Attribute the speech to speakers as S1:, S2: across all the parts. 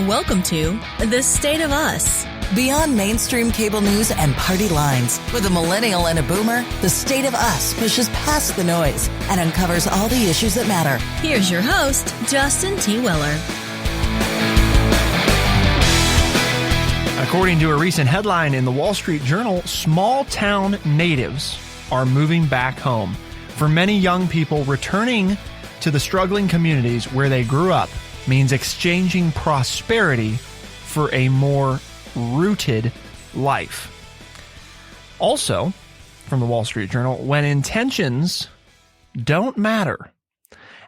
S1: Welcome to The State of Us.
S2: Beyond mainstream cable news and party lines, with a millennial and a boomer, The State of Us pushes past the noise and uncovers all the issues that matter.
S1: Here's your host, Justin T. Weller.
S3: According to a recent headline in the Wall Street Journal, small-town natives are moving back home. For many young people, returning to the struggling communities where they grew up means exchanging prosperity for a more rooted life. Also, from the Wall Street Journal, when intentions don't matter.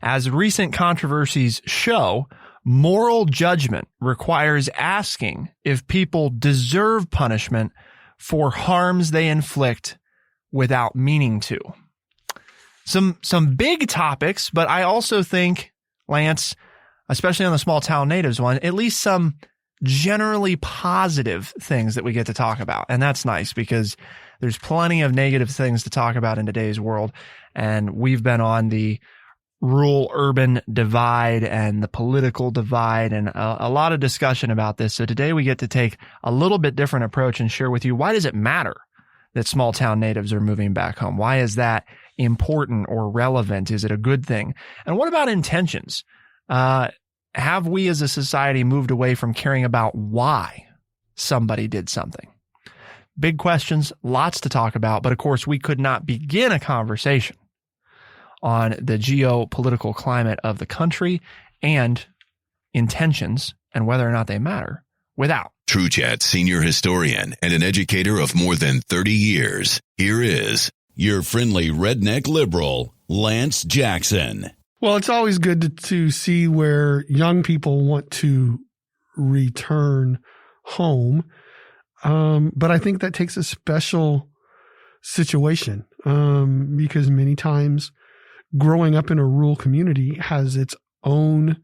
S3: As recent controversies show, moral judgment requires asking if people deserve punishment for harms they inflict without meaning to. Some big topics, but I also think, Lance, especially on the small town natives one, at least some generally positive things that we get to talk about. And that's nice because there's plenty of negative things to talk about in today's world. And we've been on the rural-urban divide and the political divide and a lot of discussion about this. So today we get to take a little bit different approach and share with you, why does it matter that small town natives are moving back home? Why is that important or relevant? Is it a good thing? And what about intentions? Have we as a society moved away from caring about why somebody did something? Big questions, lots to talk about, but of course we could not begin a conversation on the geopolitical climate of the country and intentions and whether or not they matter without.
S4: True Chat senior historian and an educator of more than 30 years. Here is your friendly redneck liberal, Lance Jackson.
S5: Well, it's always good to see where young people want to return home. But I think that takes a special situation because many times growing up in a rural community has its own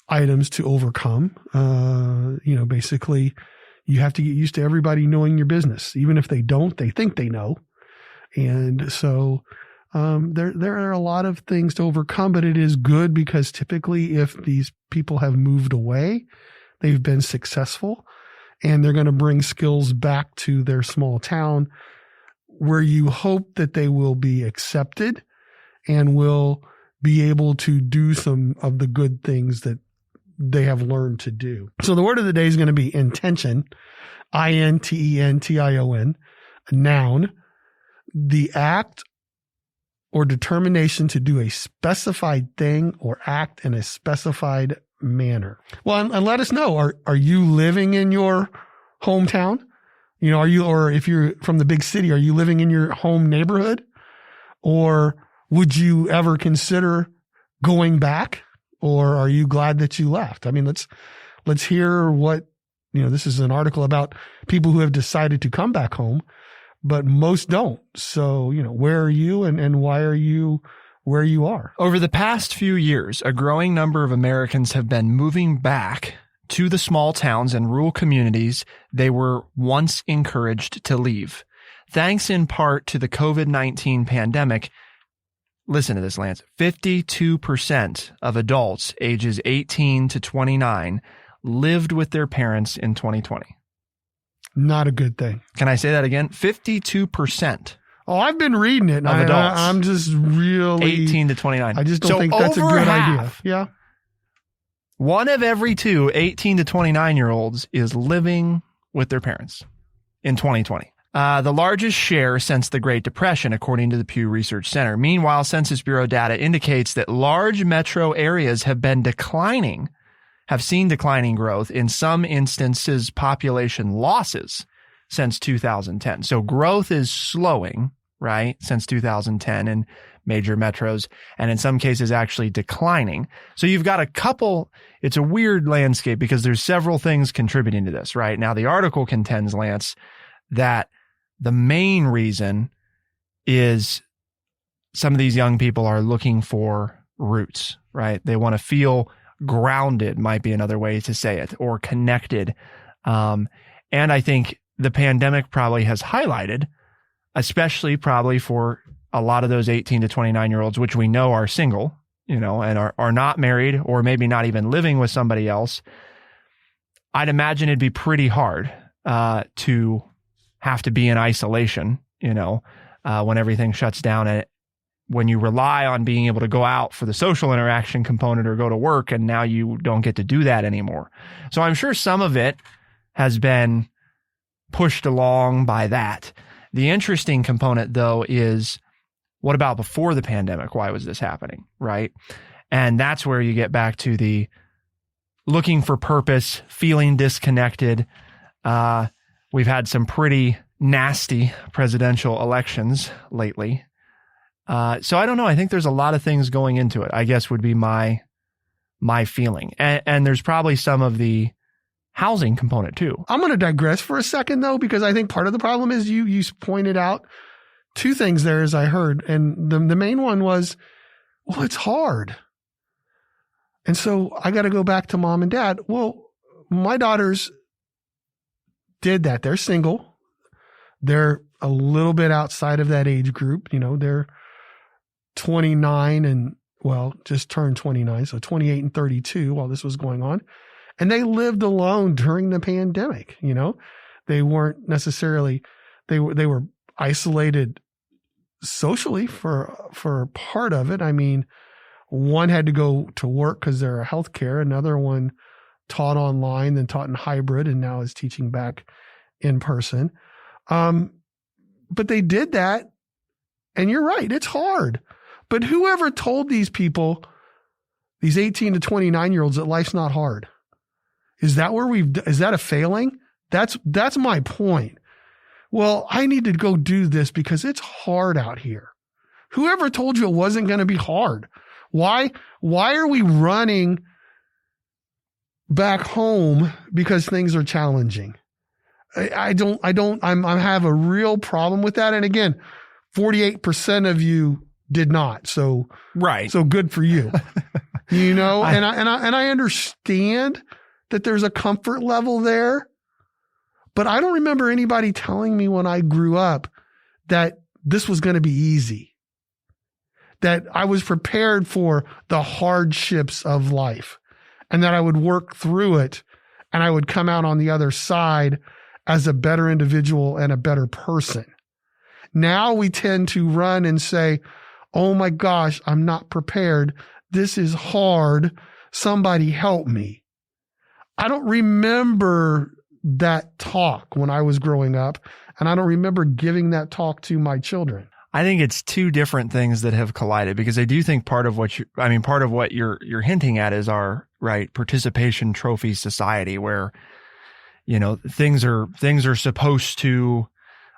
S5: items to overcome. Basically, you have to get used to everybody knowing your business. Even if they don't, they think they know. And so there are a lot of things to overcome, but it is good because typically if these people have moved away, they've been successful and they're going to bring skills back to their small town where you hope that they will be accepted and will be able to do some of the good things that they have learned to do. So the word of the day is going to be intention, intention, a noun, the act or determination to do a specified thing or act in a specified manner. Well, and let us know, are you living in your hometown? Or if you're from the big city, are you living in your home neighborhood? Or would you ever consider going back? Or are you glad that you left? I mean, let's hear what, this is an article about people who have decided to come back home, but most don't. So, where are you and why are you where you are?
S3: Over the past few years, a growing number of Americans have been moving back to the small towns and rural communities they were once encouraged to leave. Thanks in part to the COVID-19 pandemic. Listen to this, Lance. 52% of adults ages 18 to 29 lived with their parents in 2020.
S5: Not a good thing.
S3: Can I say that again? 52%.
S5: Oh, I've been reading it.
S3: Of adults.
S5: I'm just really
S3: 18 to 29.
S5: I just don't think that's a good idea. Yeah.
S3: One of every two 18 to 29-year-olds is living with their parents in 2020. The largest share since the Great Depression, according to the Pew Research Center. Meanwhile, Census Bureau data indicates that large metro areas have seen declining growth, in some instances population losses since 2010. So growth is slowing, right, since 2010 in major metros, and in some cases actually declining. So you've got it's a weird landscape because there's several things contributing to this, right? Now, the article contends, Lance, that the main reason is some of these young people are looking for roots, right? They want to feel grounded, might be another way to say it, or connected. And I think the pandemic probably has highlighted, especially probably for a lot of those 18 to 29-year-olds, which we know are single, and are not married or maybe not even living with somebody else, I'd imagine it'd be pretty hard to have to be in isolation, when everything shuts down, and when you rely on being able to go out for the social interaction component or go to work, and now you don't get to do that anymore. So I'm sure some of it has been pushed along by that. The interesting component, though, is what about before the pandemic? Why was this happening, right? And that's where you get back to the looking for purpose, feeling disconnected. We've had some pretty nasty presidential elections lately. So I don't know. I think there's a lot of things going into it, I guess would be my feeling. And there's probably some of the housing component too.
S5: I'm going to digress for a second though, because I think part of the problem is you pointed out two things there as I heard. And the main one was, well, it's hard. And so I got to go back to mom and dad. Well, my daughters did that. They're single. They're a little bit outside of that age group. They're 29 and, well, just turned 29. So 28 and 32 while this was going on. And they lived alone during the pandemic. They weren't necessarily, they were isolated socially for part of it. I mean, one had to go to work because they're a healthcare. Another one taught online, then taught in hybrid, and now is teaching back in person. But they did that. And you're right. It's hard. But whoever told these people, these 18 to 29-year-olds, that life's not hard? Is that is that a failing? That's my point. Well, I need to go do this because it's hard out here. Whoever told you it wasn't going to be hard? Why are we running back home because things are challenging? I have a real problem with that. And again, 48% of you did not. So,
S3: right.
S5: So good for you. And I understand that there's a comfort level there, but I don't remember anybody telling me when I grew up that this was going to be easy, that I was prepared for the hardships of life and that I would work through it and I would come out on the other side as a better individual and a better person. Now we tend to run and say, oh my gosh, I'm not prepared. This is hard. Somebody help me. I don't remember that talk when I was growing up, and I don't remember giving that talk to my children.
S3: I think it's two different things that have collided, because I do think part of what you're hinting at is our participation trophy society, where things are supposed to,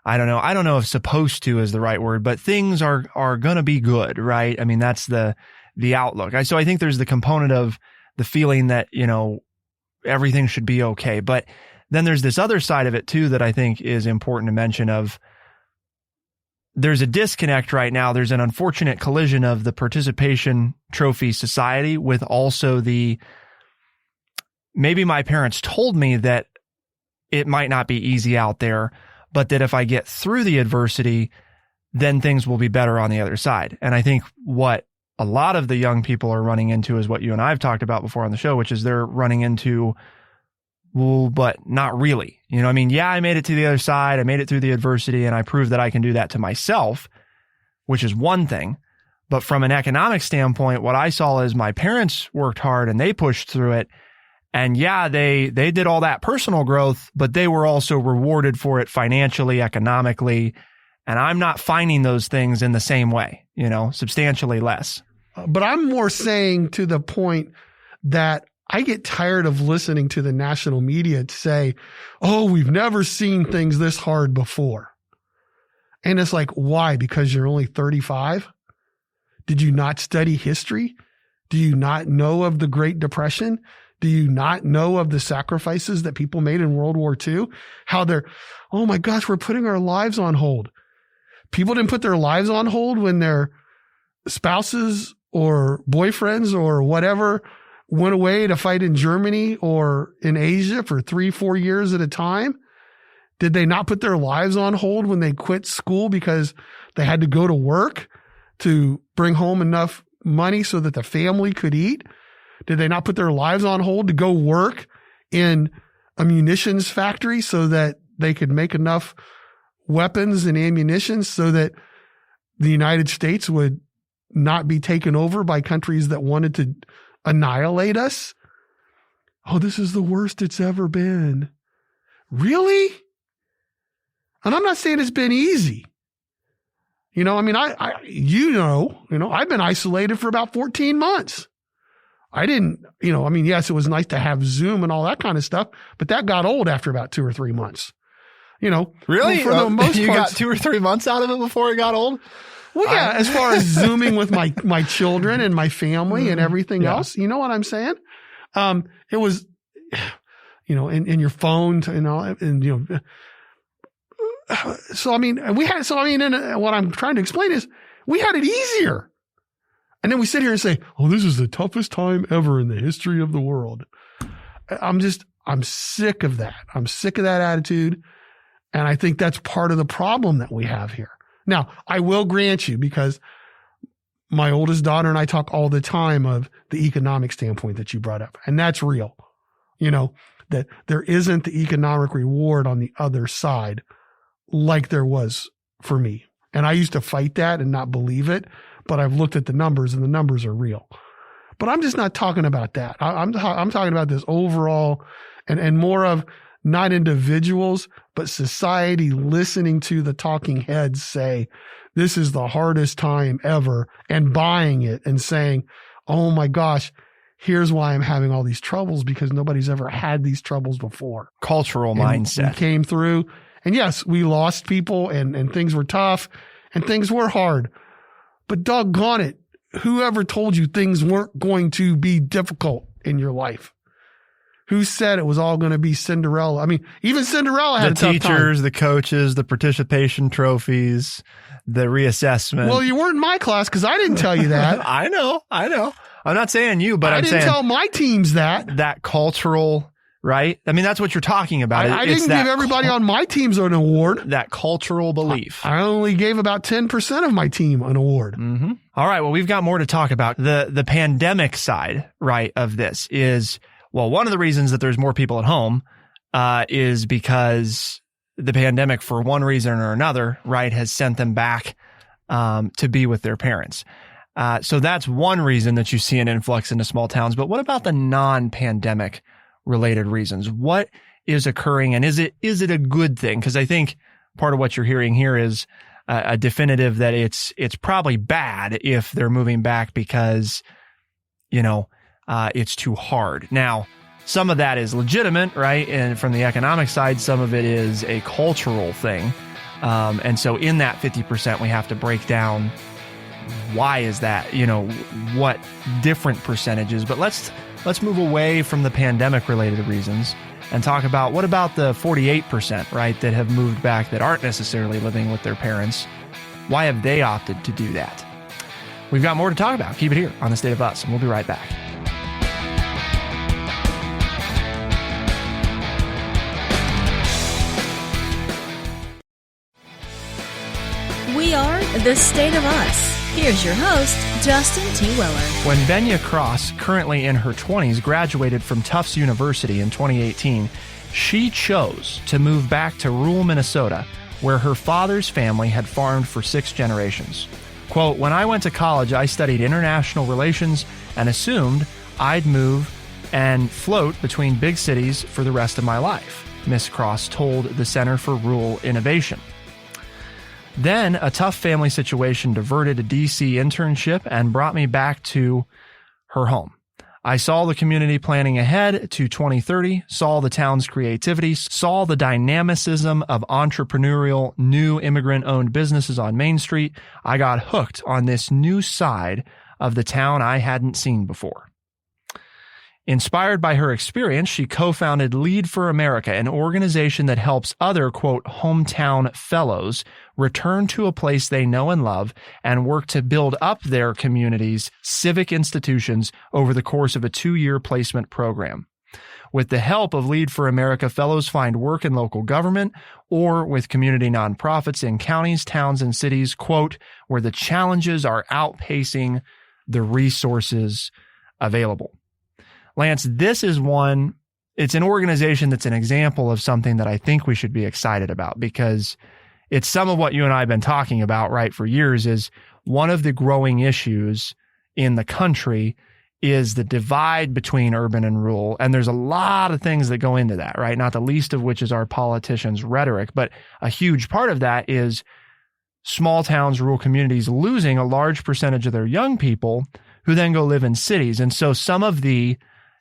S3: I don't know if supposed to is the right word, but things are going to be good, right? I mean, that's the outlook. So I think there's the component of the feeling that, everything should be okay. But then there's this other side of it too that I think is important to mention of, there's a disconnect right now. There's an unfortunate collision of the participation trophy society with also maybe my parents told me that it might not be easy out there, but that if I get through the adversity, then things will be better on the other side. And I think what a lot of the young people are running into is what you and I have talked about before on the show, which is they're running into, well, but not really. I made it to the other side. I made it through the adversity and I proved that I can do that to myself, which is one thing. But from an economic standpoint, what I saw is my parents worked hard and they pushed through it. And yeah, they did all that personal growth, but they were also rewarded for it financially, economically. And I'm not finding those things in the same way, substantially less.
S5: But I'm more saying to the point that I get tired of listening to the national media say, oh, we've never seen things this hard before. And it's like, why? Because you're only 35? Did you not study history? Do you not know of the Great Depression? Do you not know of the sacrifices that people made in World War II? How oh my gosh, we're putting our lives on hold. People didn't put their lives on hold when their spouses or boyfriends or whatever went away to fight in Germany or in Asia for 3-4 years at a time. Did they not put their lives on hold when they quit school because they had to go to work to bring home enough money so that the family could eat? Did they not put their lives on hold to go work in a munitions factory so that they could make enough weapons and ammunition so that the United States would not be taken over by countries that wanted to annihilate us. Oh, this is the worst it's ever been. Really? And I'm not saying it's been easy. You know, I mean, I've been isolated for about 14 months. Yes, it was nice to have Zoom and all that kind of stuff, but that got old after about 2 or 3 months. You know,
S3: really?
S5: For the most
S3: you
S5: part,
S3: got 2 or 3 months out of it before it got old?
S5: Well, yeah, as far as Zooming with my children and my family and everything else, you know what I'm saying? It was, in your phone, what I'm trying to explain is we had it easier. And then we sit here and say, oh, this is the toughest time ever in the history of the world. I'm sick of that. I'm sick of that attitude. And I think that's part of the problem that we have here. Now, I will grant you, because my oldest daughter and I talk all the time of the economic standpoint that you brought up. And that's real. You know, that there isn't the economic reward on the other side like there was for me. And I used to fight that and not believe it, but I've looked at the numbers and the numbers are real. But I'm just not talking about that. I'm talking about this overall and more of not individuals, but society listening to the talking heads say, this is the hardest time ever, and buying it and saying, oh my gosh, here's why I'm having all these troubles, because nobody's ever had these troubles before.
S3: Cultural mindset.
S5: We came through, and yes, we lost people and things were tough and things were hard, but doggone it, whoever told you things weren't going to be difficult in your life? Who said it was all going to be Cinderella? I mean, even Cinderella had a tough time.
S3: The teachers, the coaches, the participation trophies, the reassessment.
S5: Well, you weren't in my class because I didn't tell you that.
S3: I know. I'm not saying you, but
S5: I didn't tell my teams that.
S3: That cultural, right? I mean, that's what you're talking about.
S5: I didn't give everybody on my teams an award.
S3: That cultural belief.
S5: I only gave about 10% of my team an award.
S3: Mm-hmm. All right. Well, we've got more to talk about. The pandemic side, right, of this is, well, one of the reasons that there's more people at home is because the pandemic, for one reason or another, right, has sent them back to be with their parents. So that's one reason that you see an influx into small towns. But what about the non-pandemic related reasons? What is occurring, and is it a good thing? Because I think part of what you're hearing here is a definitive that it's probably bad if they're moving back because, it's too hard. Now, some of that is legitimate, right? And from the economic side, some of it is a cultural thing. And so in that 50%, we have to break down why is that, what different percentages. But let's move away from the pandemic related reasons and talk about what about the 48%, right, that have moved back that aren't necessarily living with their parents. Why have they opted to do that? We've got more to talk about. Keep it here on The State of Us, and we'll be right back.
S1: We are The State of Us. Here's your host, Justin T. Weller.
S3: When Benya Cross, currently in her 20s, graduated from Tufts University in 2018, she chose to move back to rural Minnesota, where her father's family had farmed for 6 generations. Quote, when I went to college, I studied international relations and assumed I'd move and float between big cities for the rest of my life, Miss Cross told the Center for Rural Innovation. Then a tough family situation diverted a DC internship and brought me back to her home. I saw the community planning ahead to 2030, saw the town's creativity, saw the dynamicism of entrepreneurial new immigrant-owned businesses on Main Street. I got hooked on this new side of the town I hadn't seen before. Inspired by her experience, she co-founded Lead for America, an organization that helps other, quote, hometown fellows return to a place they know and love and work to build up their community's civic institutions over the course of a 2-year placement program. With the help of Lead for America, fellows find work in local government or with community nonprofits in counties, towns, and cities, quote, where the challenges are outpacing the resources available. Lance, this is one it's an organization that's an example of something that I think we should be excited about, because it's some of what you and I have been talking about, right, for years. Is one of the growing issues in the country is the divide between urban and rural. And there's a lot of things that go into that, right? Not the least of which is our politicians' rhetoric, but a huge part of that is small towns, rural communities losing a large percentage of their young people who then go live in cities. And so some of the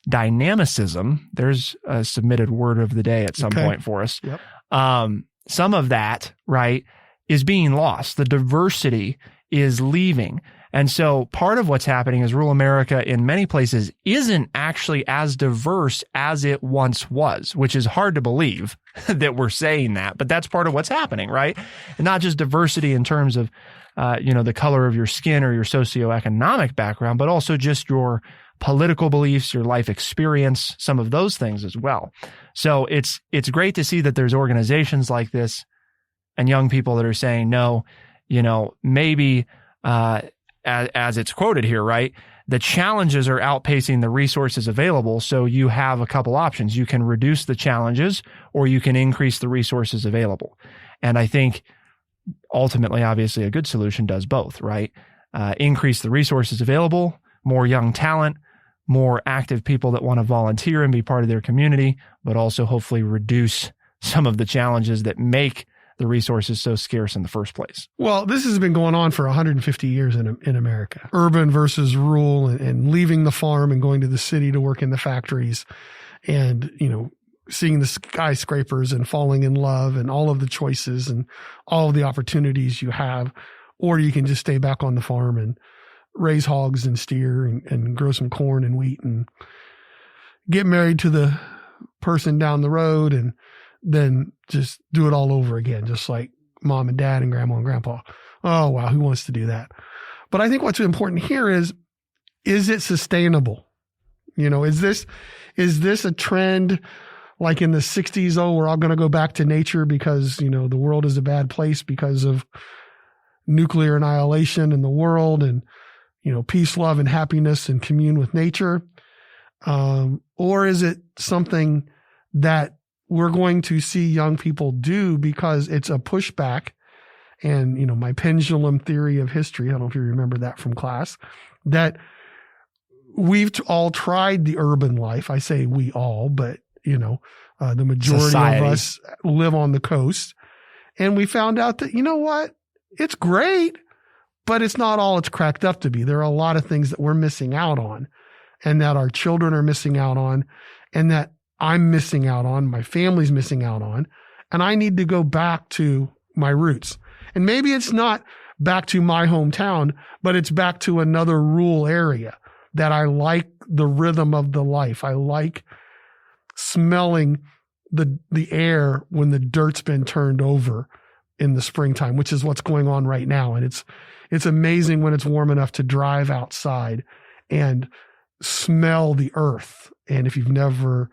S3: dynamicism, there's a submitted word of the day at some point for us.
S5: Yep.
S3: Some of that, right, is being lost. The diversity is leaving. And so part of what's happening is rural America in many places isn't actually as diverse as it once was, which is hard to believe that we're saying that, but that's part of what's happening, right? And not just diversity in terms of, the color of your skin or your socioeconomic background, but also just your political beliefs, your life experience, some of those things as well. So it's great to see that there's organizations like this and young people that are saying, no, maybe, as it's quoted here, right? The challenges are outpacing the resources available. So you have a couple options. You can reduce the challenges or you can increase the resources available. And I think ultimately, obviously, a good solution does both, right? Increase the resources available, more young talent, more active people that want to volunteer and be part of their community, but also hopefully reduce some of the challenges that make the resources so scarce in the first place.
S5: Well, this has been going on for 150 years in America. Urban versus rural, and leaving the farm and going to the city to work in the factories, and, seeing the skyscrapers and falling in love and all of the choices and all of the opportunities you have. Or you can just stay back on the farm and raise hogs and steer and grow some corn and wheat and get married to the person down the road and then just do it all over again, just like mom and dad and grandma and grandpa. Oh, wow. Who wants to do that? But I think what's important here is it sustainable? Is this a trend like in the 60s? Oh, we're all going to go back to nature because, the world is a bad place because of nuclear annihilation in the world, and, peace, love, and happiness and commune with nature. Or is it something that we're going to see young people do because it's a pushback? And, my pendulum theory of history, I don't know if you remember that from class, that we've all tried the urban life. I say we all, but, the majority
S3: Society.
S5: of us live on the coast. And we found out that, what? It's great, but it's not all it's cracked up to be. There are a lot of things that we're missing out on, and that our children are missing out on, and that I'm missing out on, my family's missing out on, and I need to go back to my roots. And maybe it's not back to my hometown, but it's back to another rural area that I like the rhythm of the life. I like smelling the air when the dirt's been turned over in the springtime, which is what's going on right now. And it's amazing when it's warm enough to drive outside and smell the earth. And if you've never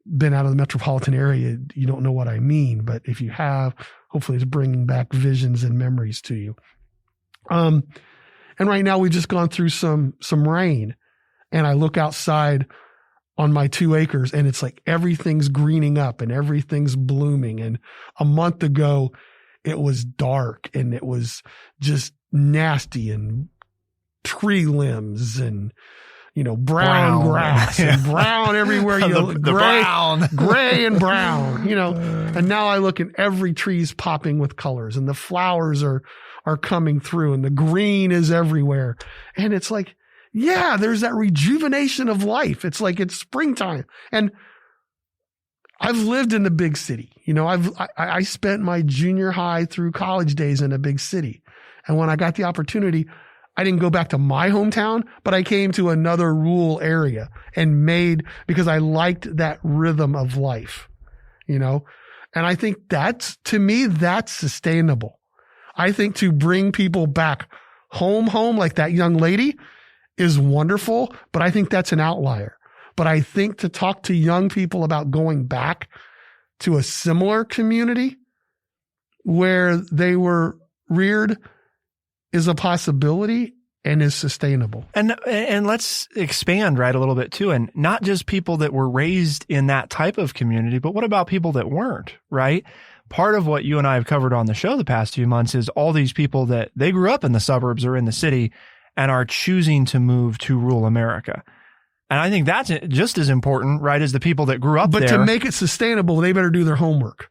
S5: been out of the metropolitan area, you don't know what I mean. But if you have, hopefully it's bringing back visions and memories to you. And right now we've just gone through some rain, and I look outside on my 2 acres and it's like everything's greening up and everything's blooming. And a month ago it was dark and it was just nasty, and tree limbs and, brown grass and brown everywhere you look. Gray and brown, and now I look and every tree's popping with colors, and the flowers are coming through, and the green is everywhere. And it's like, yeah, there's that rejuvenation of life. It's like it's springtime. And I've lived in the big city. I spent my junior high through college days in a big city. And when I got the opportunity, I didn't go back to my hometown, but I came to another rural area and because I liked that rhythm of life, and I think to me, that's sustainable. I think to bring people back home like that young lady is wonderful, but I think that's an outlier. But I think to talk to young people about going back to a similar community where they were reared is a possibility. and is sustainable.
S3: And let's expand right a little bit too. And not just people that were raised in that type of community, but what about people that weren't, right? Part of what you and I have covered on the show the past few months is all these people that they grew up in the suburbs or in the city and are choosing to move to rural America. And I think that's just as important, right, as the people that grew up there.
S5: But to make it sustainable, they better do their homework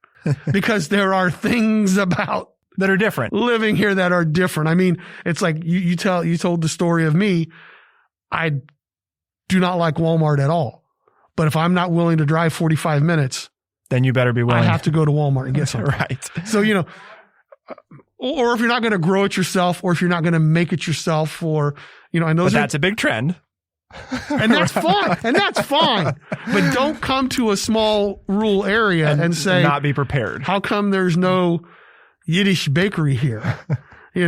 S5: because there are things about
S3: that are different
S5: living here that are different. I mean, it's like you told the story of me. I do not like Walmart at all, but if I'm not willing to drive 45 minutes,
S3: then you better be willing.
S5: I have to go to Walmart and get something.
S3: Right.
S5: So, or if you're not going to grow it yourself, or if you're not going to make it yourself, or, and those
S3: that's a big trend.
S5: And that's fine. And that's fine. But don't come to a small rural area and say,
S3: not be prepared.
S5: How come there's no Yiddish bakery here? I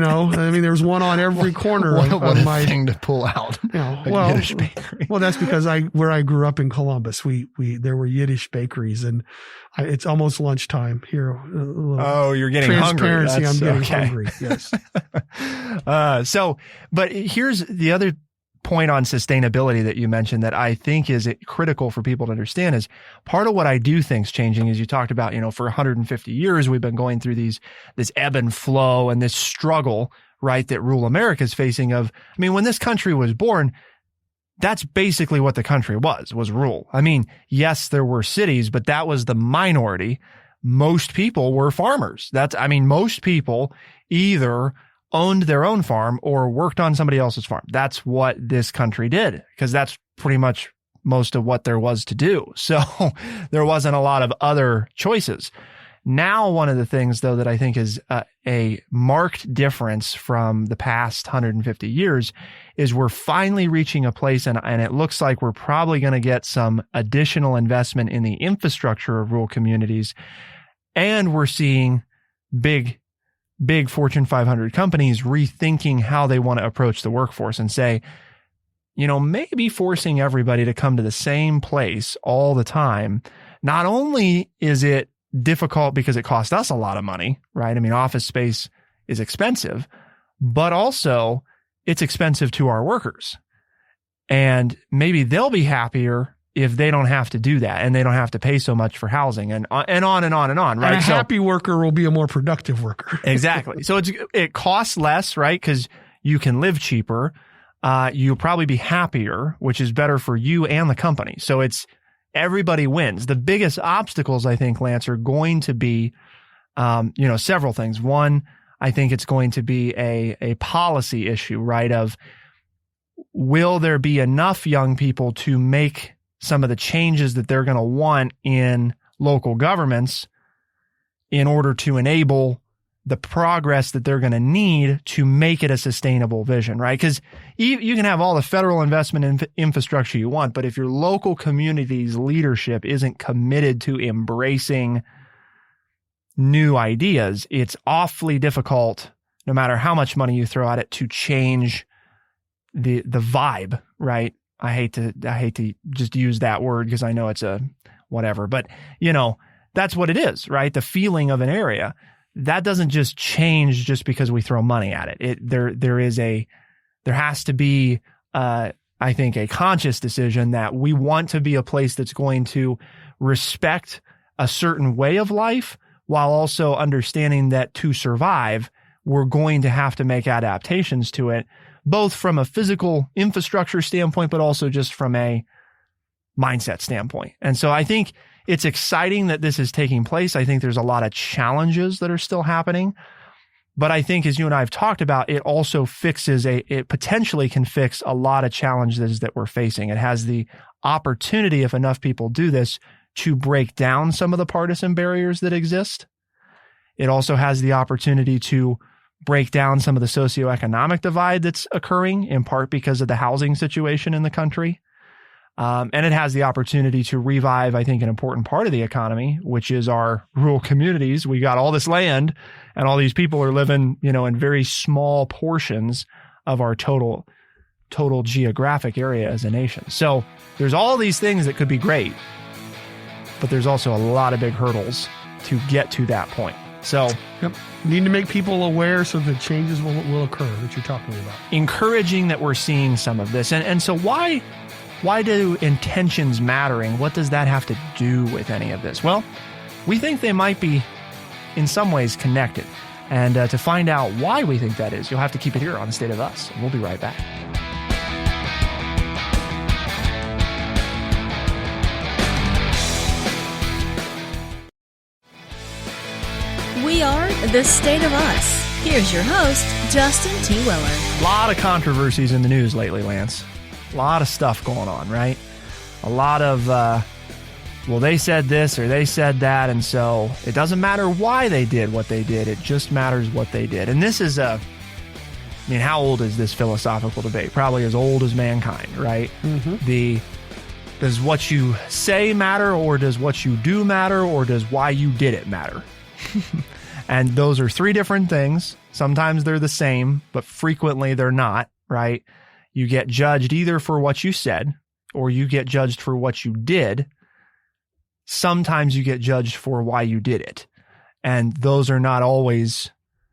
S5: mean, there's one on every corner
S3: what
S5: of my
S3: thing to pull out. Yiddish bakery.
S5: Well, that's because where I grew up in Columbus, there were Yiddish bakeries, and it's almost lunchtime here.
S3: Oh, you're getting hungry.
S5: Transparency, I'm getting hungry. Yes.
S3: But here's the other point on sustainability that you mentioned that I think is critical for people to understand is part of what I do think's changing is you talked about, for 150 years, we've been going through this ebb and flow and this struggle, right, that rural America is facing when this country was born, that's basically what the country was rural. I mean, yes, there were cities, but that was the minority. Most people were farmers. Most people either owned their own farm or worked on somebody else's farm. That's what this country did, because that's pretty much most of what there was to do. So there wasn't a lot of other choices. Now, one of the things, though, that I think is a marked difference from the past 150 years is we're finally reaching a place, and it looks like we're probably going to get some additional investment in the infrastructure of rural communities. And we're seeing big Fortune 500 companies rethinking how they want to approach the workforce and say, maybe forcing everybody to come to the same place all the time. Not only is it difficult because it costs us a lot of money, right? Office space is expensive, but also it's expensive to our workers. And maybe they'll be happier if they don't have to do that and they don't have to pay so much for housing and on and on and on, right?
S5: And a happy worker will be a more productive worker.
S3: Exactly. So it costs less, right? Because you can live cheaper. You'll probably be happier, which is better for you and the company. So everybody wins. The biggest obstacles, I think, Lance, are going to be, several things. One, I think it's going to be a policy issue, right? Of will there be enough young people to make some of the changes that they're going to want in local governments in order to enable the progress that they're going to need to make it a sustainable vision, right? Because you can have all the federal investment in infrastructure you want, but if your local community's leadership isn't committed to embracing new ideas, it's awfully difficult, no matter how much money you throw at it, to change the vibe, right? I hate to just use that word because I know it's a whatever, but that's what it is, right? The feeling of an area that doesn't just change just because we throw money at it. There has to be, I think, a conscious decision that we want to be a place that's going to respect a certain way of life while also understanding that to survive, we're going to have to make adaptations to it, both from a physical infrastructure standpoint, but also just from a mindset standpoint. And so I think it's exciting that this is taking place. I think there's a lot of challenges that are still happening. But I think, as you and I have talked about, it also it potentially can fix a lot of challenges that we're facing. It has the opportunity, if enough people do this, to break down some of the partisan barriers that exist. It also has the opportunity to break down some of the socioeconomic divide that's occurring, in part because of the housing situation in the country. And it has the opportunity to revive, I think, an important part of the economy, which is our rural communities. We got all this land and all these people are living, in very small portions of our total geographic area as a nation. So there's all these things that could be great, but there's also a lot of big hurdles to get to that point. So
S5: Yep. Need to make people aware so that changes will occur that you're talking about.
S3: encouraging that we're seeing some of this. And so why do intentions mattering? What does that have to do with any of this? Well, we think they might be in some ways connected. And to find out why we think that is, you'll have to keep it here on The State of Us. And we'll be right back.
S1: We are The State of Us. Here's your host, Justin T. Weller.
S3: A lot of controversies in the news lately, Lance. A lot of stuff going on, right? A lot of, well, they said this or they said that, and so it doesn't matter why they did what they did. It just matters what they did. And this is how old is this philosophical debate? Probably as old as mankind, right? Mm-hmm. Does what you say matter, or does what you do matter, or does why you did it matter? And those are three different things. Sometimes they're the same, but frequently they're not, right? You get judged either for what you said or you get judged for what you did. Sometimes you get judged for why you did it. And those are not always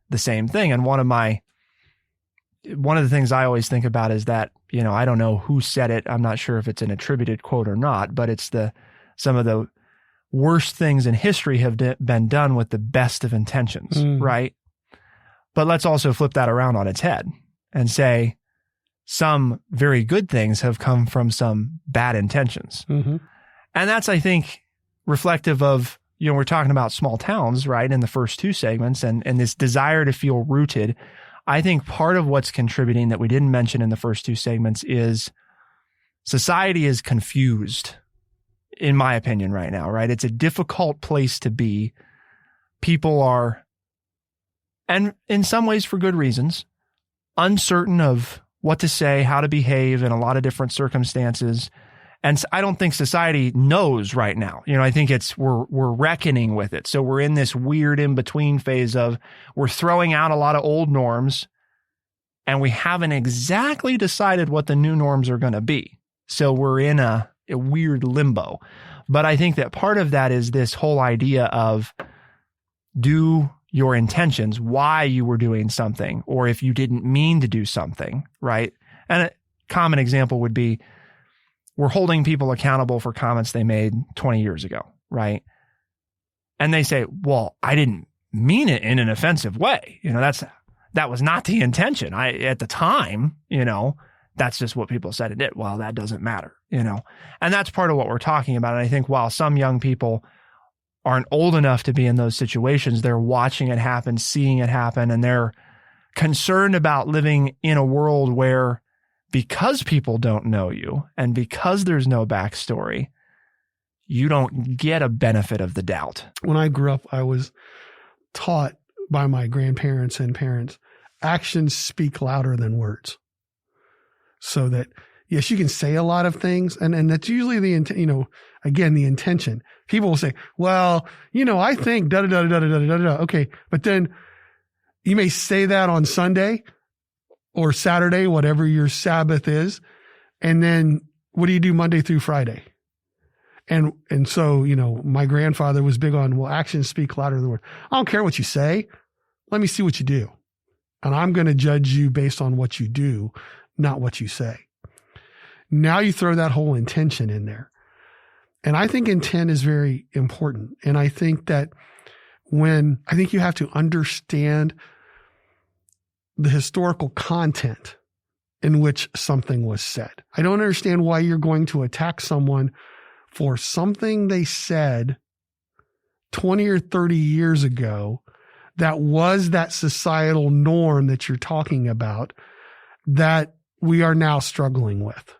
S3: the same thing. And one of the things I always think about is that, I don't know who said it. I'm not sure if it's an attributed quote or not, but it's some of the worst things in history have been done with the best of intentions, right? But let's also flip that around on its head and say some very good things have come from some bad intentions. Mm-hmm. And that's, I think, reflective of, we're talking about small towns, right, in the first two segments, and this desire to feel rooted. I think part of what's contributing that we didn't mention in the first two segments is society is confused, in my opinion, right now, right? It's a difficult place to be. People are, and in some ways for good reasons, uncertain of what to say, how to behave in a lot of different circumstances. And I don't think society knows right now. I think we're reckoning with it. So we're in this weird in-between phase of we're throwing out a lot of old norms and we haven't exactly decided what the new norms are going to be. So we're in a weird limbo. But I think that part of that is this whole idea of do your intentions, why you were doing something, or if you didn't mean to do something, right? And a common example would be we're holding people accountable for comments they made 20 years ago, right? And they say, well, I didn't mean it in an offensive way. That was not the intention. At the time, that's just what people said it did. Well, that doesn't matter, and that's part of what we're talking about. And I think while some young people aren't old enough to be in those situations, they're watching it happen, seeing it happen, and they're concerned about living in a world where, because people don't know you and because there's no backstory, you don't get a benefit of the doubt. When
S5: I grew up, I was taught by my grandparents and parents, actions speak louder than words. So that, yes, you can say a lot of things, and that's usually the intent, again, the intention. People will say, well, I think da-da-da-da-da-da-da-da. Okay. But then you may say that on Sunday or Saturday, whatever your Sabbath is. And then what do you do Monday through Friday? And so, my grandfather was big on, well, actions speak louder than words. I don't care what you say. Let me see what you do. And I'm going to judge you based on what you do, not what you say. Now you throw that whole intention in there. And I think intent is very important. And I think that I think you have to understand the historical content in which something was said. I don't understand why you're going to attack someone for something they said 20 or 30 years ago that was that societal norm that you're talking about that we are now struggling with.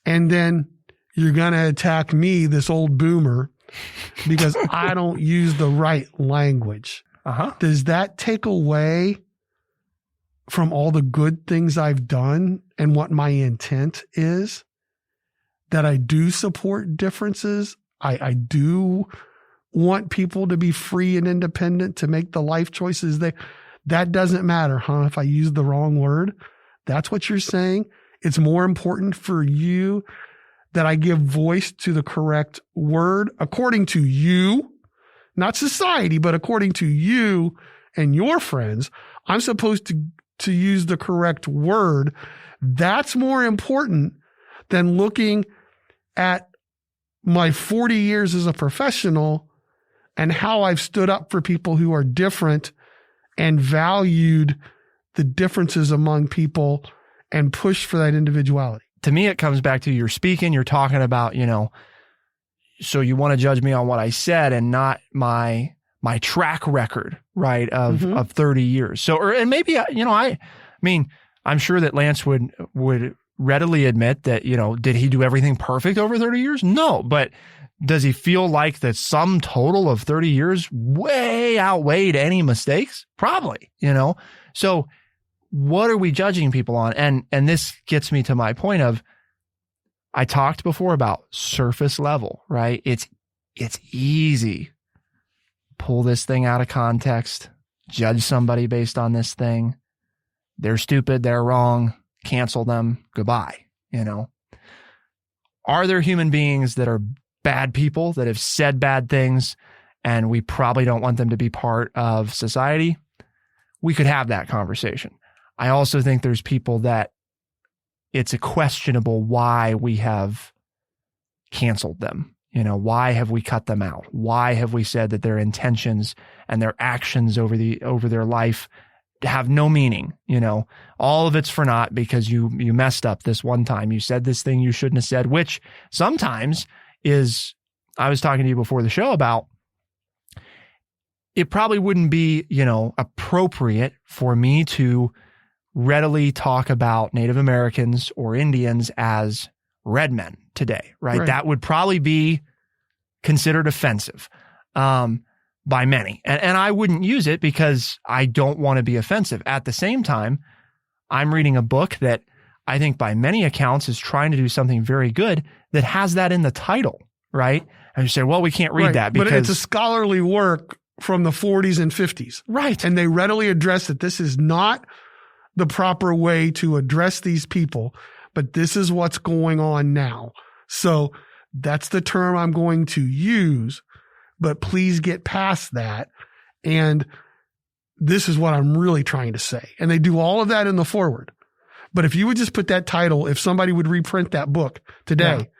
S5: And then you're going to attack me, this old boomer, because I don't use the right language. Uh-huh. Does that take away from all the good things I've done and what my intent is? That I do support differences. I do want people to be free and independent to make the life choices that doesn't matter, huh? If I use the wrong word, that's what you're saying. It's more important for you that I give voice to the correct word according to you, not society, but according to you and your friends, I'm supposed to use the correct word. That's more important than looking at my 40 years as a professional and how I've stood up for people who are different and valued the differences among people and pushed for that individuality.
S3: To me, it comes back to you're speaking, you're talking about, so you want to judge me on what I said and not my track record, right, of 30 years. So, and maybe, I mean, I'm sure that Lance would readily admit that, did he do everything perfect over 30 years? No, but does he feel like the sum total of 30 years way outweighed any mistakes? Probably, So what are we judging people on? And this gets me to my point of, I talked before about surface level, right? It's easy. Pull this thing out of context, judge somebody based on this thing. They're stupid, they're wrong, cancel them, goodbye, Are there human beings that are bad people that have said bad things and we probably don't want them to be part of society? We could have that conversation. I also think there's people that it's a questionable why we have canceled them. Why have we cut them out? Why have we said that their intentions and their actions over their life have no meaning? All of it's for naught because you messed up this one time. You said this thing you shouldn't have said, which sometimes is, I was talking to you before the show about, it probably wouldn't be, appropriate for me to readily talk about Native Americans or Indians as red men today, right? That would probably be considered offensive by many. And I wouldn't use it because I don't want to be offensive. At the same time, I'm reading a book that I think by many accounts is trying to do something very good that has that in the title, right? And you say, well, we can't read that because...
S5: But it's a scholarly work from the 40s and 50s.
S3: Right.
S5: And they readily address that this is not the proper way to address these people, but this is what's going on now. So that's the term I'm going to use, but please get past that. And this is what I'm really trying to say. And they do all of that in the foreword. But if you would just put that title, if somebody would reprint that book today,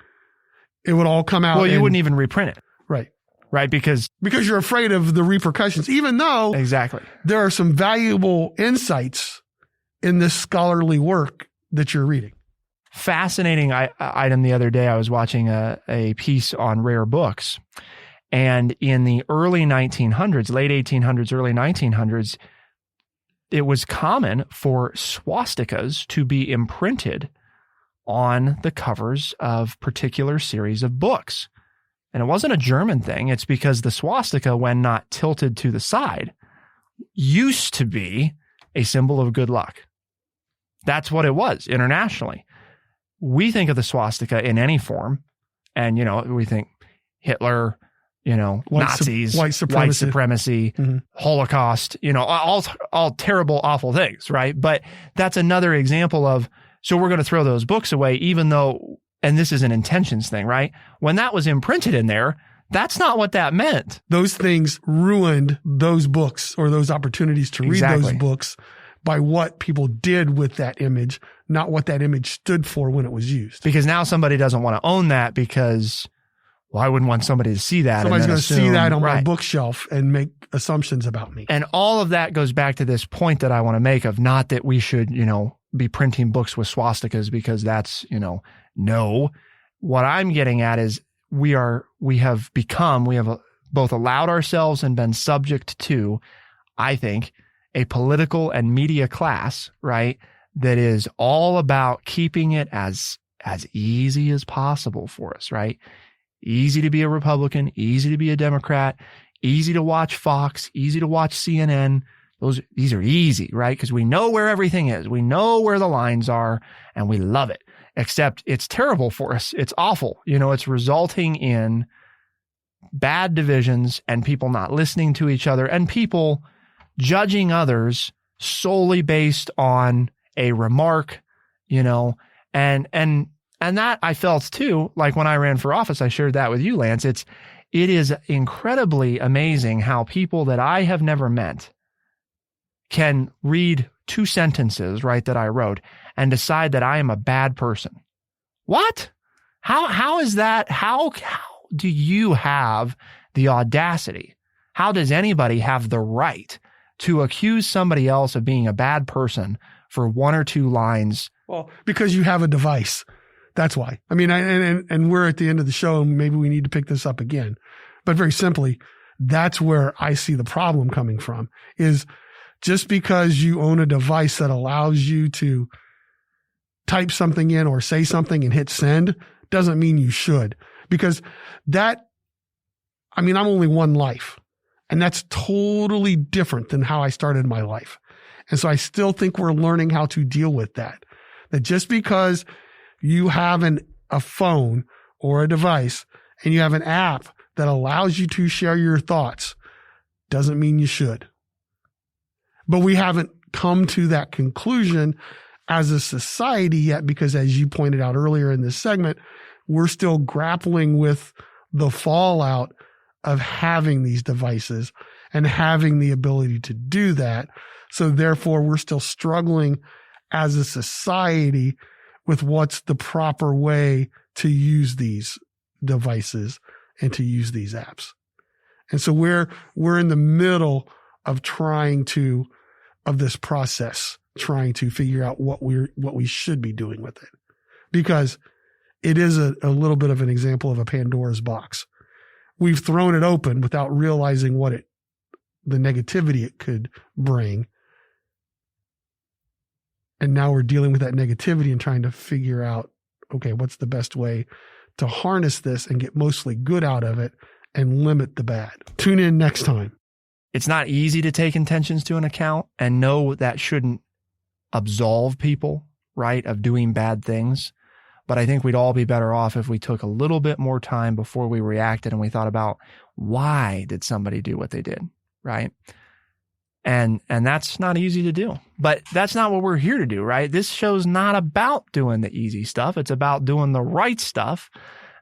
S5: it would all come out.
S3: Well, you wouldn't even reprint it.
S5: Right.
S3: Right. Because
S5: you're afraid of the repercussions, even though
S3: exactly
S5: there are some valuable insights in this scholarly work that you're reading.
S3: Fascinating item the other day. I was watching a piece on rare books, and in the early 1900s, late 1800s, early 1900s, it was common for swastikas to be imprinted on the covers of particular series of books. And it wasn't a German thing. It's because the swastika, when not tilted to the side, used to be a symbol of good luck. That's what it was internationally. We think of the swastika in any form, and, we think Hitler, Nazis, white supremacy, mm-hmm. Holocaust, all terrible, awful things, right? But that's another example of, so we're going to throw those books away, even though, and this is an intentions thing, right? When that was imprinted in there, that's not what that meant.
S5: Those things ruined those books or those opportunities to read those books by what people did with that image, not what that image stood for when it was used.
S3: Because now somebody doesn't want to own that because, well, I wouldn't want somebody to see that.
S5: Somebody's going to see that on my bookshelf and make assumptions about me.
S3: And all of that goes back to this point that I want to make of not that we should, be printing books with swastikas because that's, no. What I'm getting at is we have both allowed ourselves and been subject to, I think, a political and media class, right, that is all about keeping it as easy as possible for us, right? Easy to be a Republican, easy to be a Democrat, easy to watch Fox, easy to watch CNN. These are easy, right? Because we know where everything is. We know where the lines are, and we love it. Except it's terrible for us. It's awful. It's resulting in bad divisions and people not listening to each other and people judging others solely based on a remark, and that I felt too, like when I ran for office, I shared that with you, Lance. it is incredibly amazing how people that I have never met can read 2 sentences, right, that I wrote and decide that I am a bad person. What? How is that? How do you have the audacity? How does anybody have the right to accuse somebody else of being a bad person for 1 or 2 lines?
S5: Well, because you have a device. That's why. I mean, and we're at the end of the show, and maybe we need to pick this up again. But very simply, that's where I see the problem coming from, is just because you own a device that allows you to type something in or say something and hit send doesn't mean you should. Because I'm only one life, and that's totally different than how I started my life. And so I still think we're learning how to deal with that. That just because you have a phone or a device and you have an app that allows you to share your thoughts doesn't mean you should. But we haven't come to that conclusion as a society yet, because as you pointed out earlier in this segment, we're still grappling with the fallout of having these devices and having the ability to do that. So therefore, we're still struggling as a society with what's the proper way to use these devices and to use these apps. And so we're in the middle of this process, trying to figure out what we should be doing with it, because it is a little bit of an example of a Pandora's box. We've thrown it open without realizing the negativity it could bring. And now we're dealing with that negativity and trying to figure out, okay, what's the best way to harness this and get mostly good out of it and limit the bad. Tune in next time.
S3: It's not easy to take intentions to an account, and no, that shouldn't absolve people, right, of doing bad things. But I think we'd all be better off if we took a little bit more time before we reacted and we thought about, why did somebody do what they did, right? And that's not easy to do, but that's not what we're here to do, right? This show's not about doing the easy stuff. It's about doing the right stuff.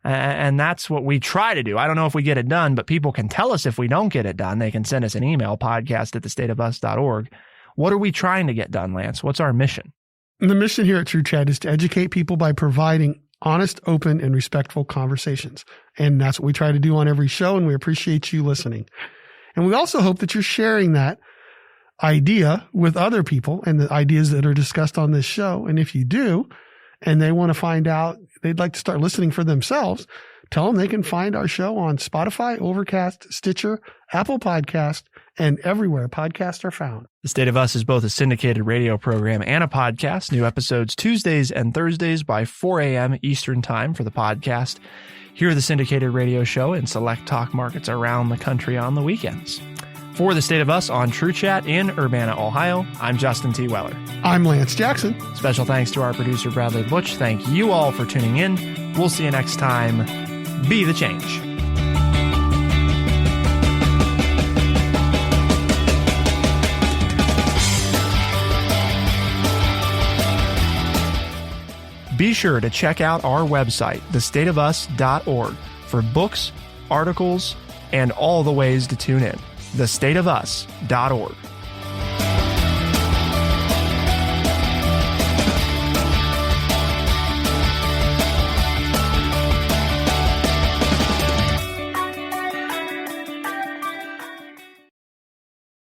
S3: And that's what we try to do. I don't know if we get it done, but people can tell us if we don't get it done. They can send us an email, podcast@thestateofus.org. What are we trying to get done, Lance? What's our mission?
S5: The mission here at True Chat is to educate people by providing honest, open, and respectful conversations. And that's what we try to do on every show, and we appreciate you listening. And we also hope that you're sharing that idea with other people and the ideas that are discussed on this show. And if you do, and they want to find out, they'd like to start listening for themselves, tell them they can find our show on Spotify, Overcast, Stitcher, Apple Podcast, and everywhere podcasts are found.
S3: The State of Us is both a syndicated radio program and a podcast. New episodes Tuesdays and Thursdays by 4 a.m. Eastern Time for the podcast. Hear the syndicated radio show in select talk markets around the country on the weekends. For The State of Us on True Chat in Urbana, Ohio, I'm Justin T. Weller.
S5: I'm Lance Jackson.
S3: Special thanks to our producer, Bradley Butch. Thank you all for tuning in. We'll see you next time. Be the change. Be sure to check out our website, thestateofus.org, for books, articles, and all the ways to tune in. thestateofus.org.